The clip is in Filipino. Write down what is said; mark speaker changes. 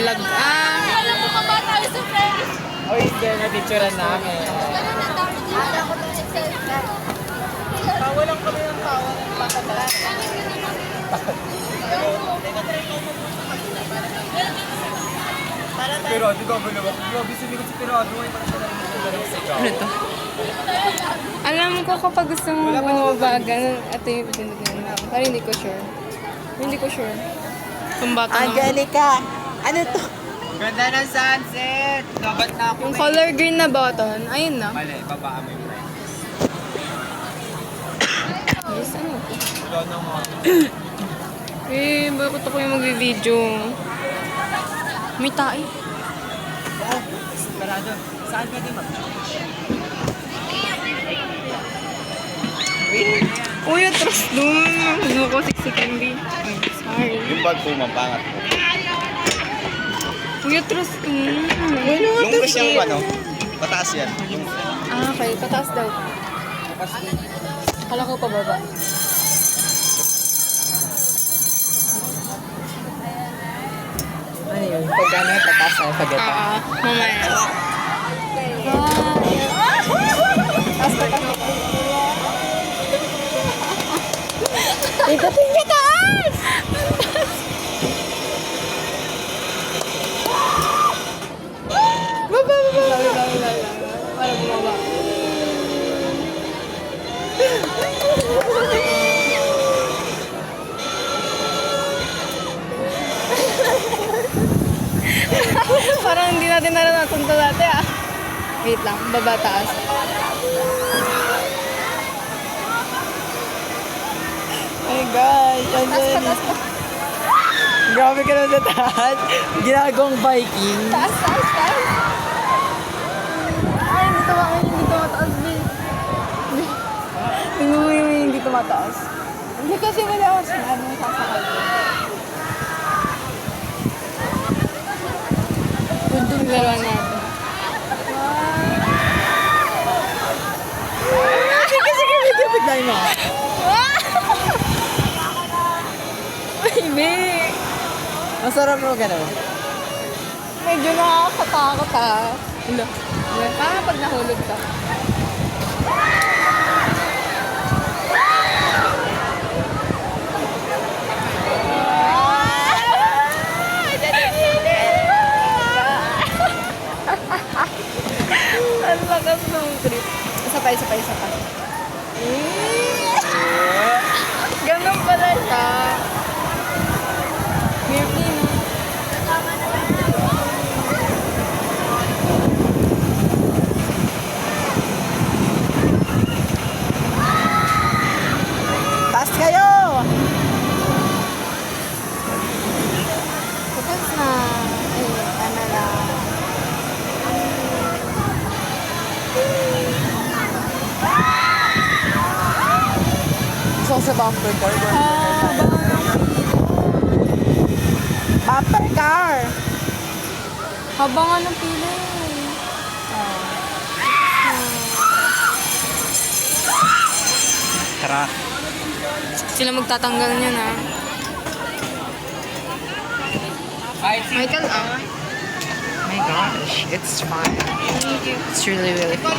Speaker 1: vlog.
Speaker 2: Alam mo ba tayo sa friends?
Speaker 3: O hindi, na-picturean namin. Tawalan kami ng tawa ng patatalan. Pero di ba gulo ako? Grabe sumigot si Pirado.
Speaker 1: Ano to? Alam ko kapag gusto mo bumabagan, ito yung pinagin na. Pero hindi ko sure. Hindi ko sure. Kung bata na.
Speaker 3: Angelica! Ano to? Ganda ng sunset! Dapat na ako.
Speaker 1: Yung color green na button, ayun na.
Speaker 3: Mali, babaan mo yung friend.
Speaker 1: Yes, ano?
Speaker 3: Wala na nga.
Speaker 1: Bakit ako yung mag-video? May tae.
Speaker 3: Oo, Pirado. Saan pwede mag?
Speaker 1: Uy, atras dun. Huwag mo ko siksikin din. Ay, sorry.
Speaker 4: Yung bag po, mampangat po.
Speaker 1: Uy, atras dun.
Speaker 4: Yung gusto yung ano, pataas yan. Yung
Speaker 1: Okay. Pataas daw. Kala ko pababa.
Speaker 3: Ano yun? Pag ano, tataas tayo sa gata.
Speaker 1: Mamaya.
Speaker 3: Taas ka, taas ka.
Speaker 1: Ikating ka taas! Baba, baba. Para bumaba. Parang hindi natin naranasan to dati ah. Wait lang, baba taas. Oh my gosh,
Speaker 3: Taas ka. Grabe ka na sa taas. Ginagawang biking.
Speaker 1: Taas. Ay, hindi tumataas, Bill. Tingnan mo yung hindi tumataas. Hindi kasi wala ako sinabi mo sasakay ko. Good yung galawan natin.
Speaker 3: Sige, bigay mo.
Speaker 1: Baby!
Speaker 3: Masarap mo gano'n.
Speaker 1: Medyo nakakatakot ha. Wala. Pag nahulog ka. Ang lakas ng trip. Isa pa. Ganun pala siya. Weirdly, no?
Speaker 3: Taas kayo!
Speaker 1: Tapos na. Ay, ano lang.
Speaker 3: Gusto ko sa bumper car. Bumper car!
Speaker 1: Habang anong pili.
Speaker 3: Tara.
Speaker 1: Sila magtatanggal niya na. Michael,
Speaker 3: Oh my gosh, it's fun.
Speaker 1: Thank you.
Speaker 3: It's really, really fun.